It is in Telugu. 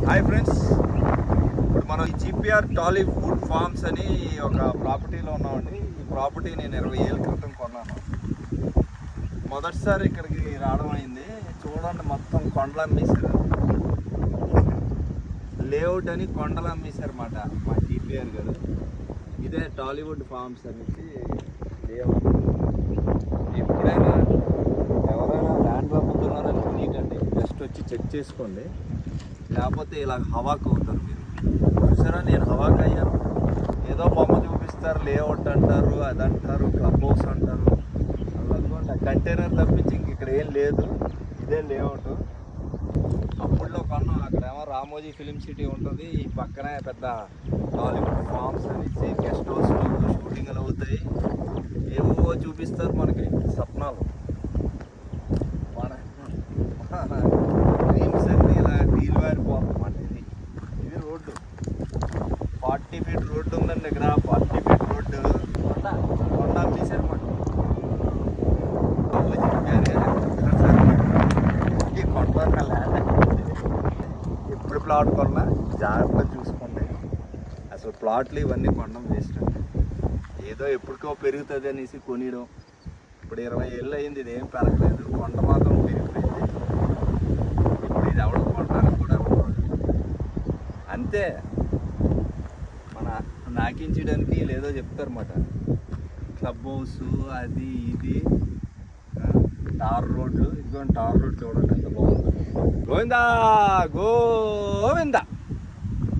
హాయ్ ఫ్రెండ్స్, ఇప్పుడు మనం ఈ జీపీఆర్ టాలీవుడ్ ఫార్మ్స్ అని ఒక ప్రాపర్టీలో ఉన్నామండి. ఈ ప్రాపర్టీ నేను 20 ఏళ్ళ క్రితం కొన్నాను. మొదటిసారి ఇక్కడికి రావడం అయింది. చూడండి, మొత్తం కొండలు అమ్మేశారు. లేఅవుట్ అని కొండలు అమ్మేశారు అన్నమాట మా జీపీఆర్ గారు. ఇదే టాలీవుడ్ ఫార్మ్స్ అనేసి లేఅవుట్. ఎప్పుడైనా ఎవరైనా ల్యాండ్లో అమ్ముతున్నారని కొనికండి, జస్ట్ వచ్చి చెక్ చేసుకోండి. లేకపోతే ఇలా హవాకు అవుతారు మీరు. చూసారా, నేను హవాకు అయ్యాను. ఏదో బొమ్మ చూపిస్తారు, లేఅవుట్ అంటారు, అదంటారు, క్లబ్ హౌస్ అంటారు. అనుకోండి, కంటైనర్ తప్పించి ఇంక ఇక్కడ ఏం లేదు. ఇదే లేఅవుట్. అప్పుడులో కొన్నాం. అక్కడేమో రామోజీ ఫిలిం సిటీ ఉంటుంది, ఈ పక్కనే పెద్ద టాలీవుడ్ ఫార్మ్స్ అనేసి గెస్ట్ హౌస్లో షూటింగ్లు అవుతాయి. ఏవో చూపిస్తారు మనకి సప్నాలు. మన డ్రీమ్స్ అన్నీ ఇలా తీరివారిపోతామాట. ఇది రోడ్డు 40 ఫీట్ రోడ్డు ఉందండి. ఇక్కడ 40 ఫీట్ రోడ్డు కొండ అమ్మేశారు మాట. ఈ కొండ ల్యాండ్ ఎప్పుడు ప్లాట్ కొన్నా జాగ్రత్తగా చూసుకోండి. అసలు ప్లాట్లు ఇవన్నీ కొనడం వేస్ట్ అండి. ఏదో ఎప్పటికో పెరుగుతుంది అనేసి కొనియడం. ఇప్పుడు 20 ఏళ్ళు అయింది, ఇదేం పెరగలేదు. కొండ మాత్రం పెరిగిపోయింది. ఇప్పుడు ఇది ఎవడో కొనడానికి కూడా అంతే. మన నాకించడానికి లేదో చెప్తారన్నమాట. క్లబ్ హౌస్ అది ఇది, టార్ రోడ్లు. ఇదిగోండి టార్ రోడ్ చూడండి ఎంత బాగుంది. గోవిందా గోవిందా.